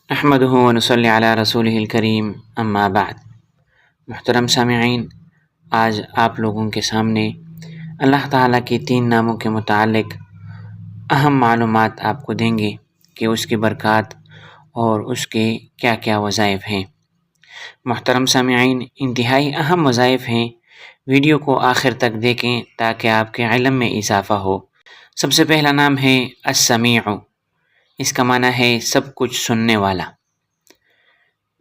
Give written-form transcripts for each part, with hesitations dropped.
احمدہ ونصلی علی رسولہ الکریم اما بعد۔ محترم سامعین، آج آپ لوگوں کے سامنے اللہ تعالیٰ کے 3 ناموں کے متعلق اہم معلومات آپ کو دیں گے کہ اس کی برکات اور اس کے کیا کیا وظائف ہیں۔ محترم سامعین، انتہائی اہم وظائف ہیں، ویڈیو کو آخر تک دیکھیں تاکہ آپ کے علم میں اضافہ ہو۔ سب سے پہلا نام ہے السمیع، اس کا معنی ہے سب کچھ سننے والا۔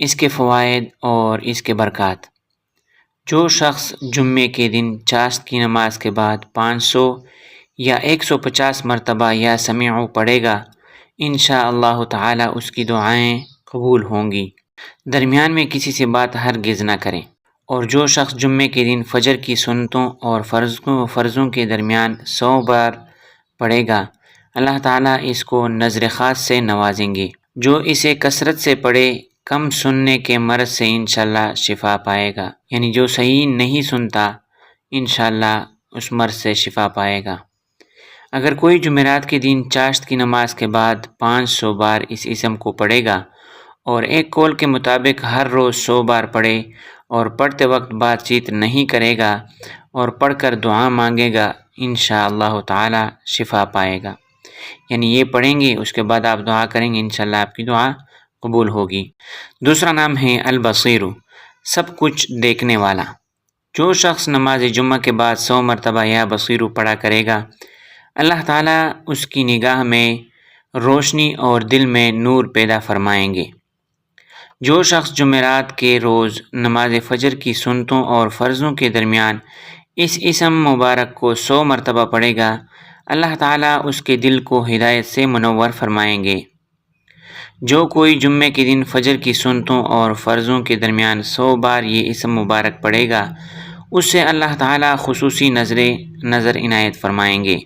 اس کے فوائد اور اس کے برکات: جو شخص جمعے کے دن چاشت کی نماز کے بعد 500 یا 150 مرتبہ یا سمیع پڑھے گا، انشاءاللہ تعالی اس کی دعائیں قبول ہوں گی۔ درمیان میں کسی سے بات ہرگز نہ کریں۔ اور جو شخص جمعے کے دن فجر کی سنتوں اور فرضوں کے درمیان 100 بار پڑھے گا، اللہ تعالیٰ اس کو نظر خاص سے نوازیں گے۔ جو اسے کثرت سے پڑھے، کم سننے کے مرض سے انشاءاللہ شفا پائے گا، یعنی جو صحیح نہیں سنتا انشاءاللہ اس مرض سے شفا پائے گا۔ اگر کوئی جمعرات کے دن چاشت کی نماز کے بعد 500 بار اس اسم کو پڑھے گا اور ایک قول کے مطابق ہر روز 100 بار پڑھے اور پڑھتے وقت بات چیت نہیں کرے گا اور پڑھ کر دعا مانگے گا، انشاءاللہ تعالی شفا پائے گا۔ یعنی یہ پڑھیں گے، اس کے بعد آپ دعا کریں گے، انشاءاللہ آپ کی دعا قبول ہوگی۔ دوسرا نام ہے البصیر، سب کچھ دیکھنے والا۔ جو شخص نماز جمعہ کے بعد 100 مرتبہ یا بصیر پڑھا کرے گا، اللہ تعالیٰ اس کی نگاہ میں روشنی اور دل میں نور پیدا فرمائیں گے۔ جو شخص جمعرات کے روز نماز فجر کی سنتوں اور فرضوں کے درمیان اس اسم مبارک کو 100 مرتبہ پڑھے گا، اللہ تعالیٰ اس کے دل کو ہدایت سے منور فرمائیں گے۔ جو کوئی جمعے کے دن فجر کی سنتوں اور فرضوں کے درمیان 100 بار یہ اسم مبارک پڑھے گا، اس سے اللہ تعالیٰ خصوصی نظر عنایت فرمائیں گے۔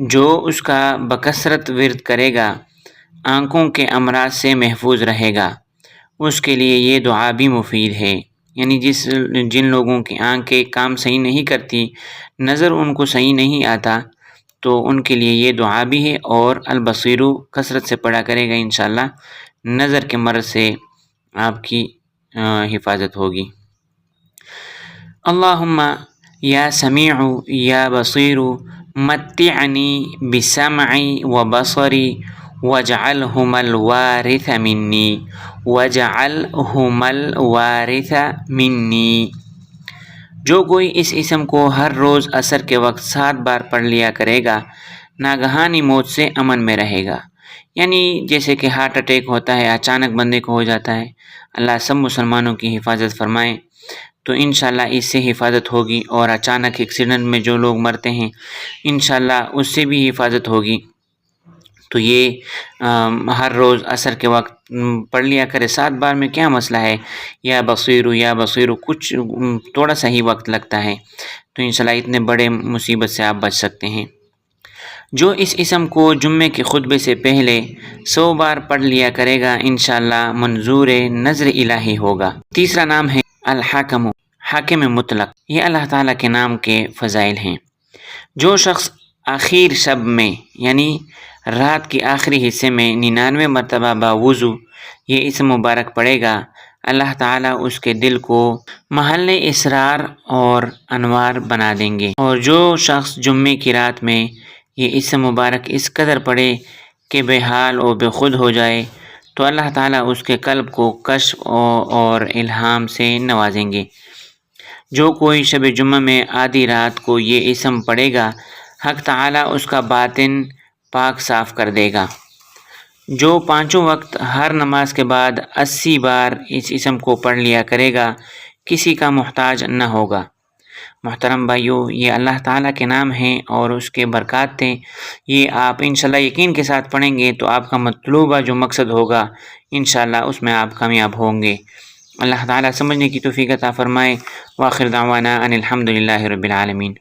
جو اس کا بکثرت ورد کرے گا، آنکھوں کے امراض سے محفوظ رہے گا۔ اس کے لیے یہ دعا بھی مفید ہے، یعنی جن لوگوں کی آنکھیں کام صحیح نہیں کرتی، نظر ان کو صحیح نہیں آتا، تو ان کے لیے یہ دعا بھی ہے، اور البصیر کثرت سے پڑھا کرے گا، انشاءاللہ نظر کے مرض سے آپ کی حفاظت ہوگی۔ اللہم یا سمیع یا بصیر متعنی بسمعی و بصری واجعلہما الوارث منی جو کوئی اس اسم کو ہر روز عصر کے وقت 7 بار پڑھ لیا کرے گا، ناگہانی موت سے امن میں رہے گا۔ یعنی جیسے کہ ہارٹ اٹیک ہوتا ہے، اچانک بندے کو ہو جاتا ہے، اللہ سب مسلمانوں کی حفاظت فرمائے، تو انشاءاللہ اس سے حفاظت ہوگی۔ اور اچانک ایکسیڈنٹ میں جو لوگ مرتے ہیں، انشاءاللہ اس سے بھی حفاظت ہوگی۔ تو یہ ہر روز عصر کے وقت پڑھ لیا کرے، 7 بار میں کیا مسئلہ ہے؟ یا بصیر کچھ تھوڑا سا ہی وقت لگتا ہے، تو انشاءاللہ اتنے بڑے مصیبت سے آپ بچ سکتے ہیں۔ جو اس اسم کو جمعے کے خطبے سے پہلے 100 بار پڑھ لیا کرے گا، انشاءاللہ منظور نظر الہی ہوگا۔ تیسرا نام ہے الحاکم، حاکم مطلق۔ یہ اللہ تعالیٰ کے نام کے فضائل ہیں۔ جو شخص آخر شب میں، یعنی رات کے آخری حصے میں 99 مرتبہ باوضو یہ اسم مبارک پڑھے گا، اللہ تعالیٰ اس کے دل کو محل اسرار اور انوار بنا دیں گے۔ اور جو شخص جمعے کی رات میں یہ اسم مبارک اس قدر پڑھے کہ بے حال و بے خود ہو جائے، تو اللہ تعالیٰ اس کے قلب کو کشف اور الہام سے نوازیں گے۔ جو کوئی شب جمعہ میں آدھی رات کو یہ اسم پڑھے گا، حق تعالیٰ اس کا باطن پاک صاف کر دے گا۔ جو 5 وقت ہر نماز کے بعد 80 بار اس اسم کو پڑھ لیا کرے گا، کسی کا محتاج نہ ہوگا۔ محترم بھائیو، یہ اللہ تعالیٰ کے نام ہیں اور اس کے برکات تھے۔ یہ آپ انشاءاللہ یقین کے ساتھ پڑھیں گے تو آپ کا مطلوبہ جو مقصد ہوگا، انشاءاللہ اس میں آپ کامیاب ہوں گے۔ اللہ تعالیٰ سمجھنے کی توفیق عطا فرمائے۔ وآخر دعوانا ان الحمد للہ رب العالمین۔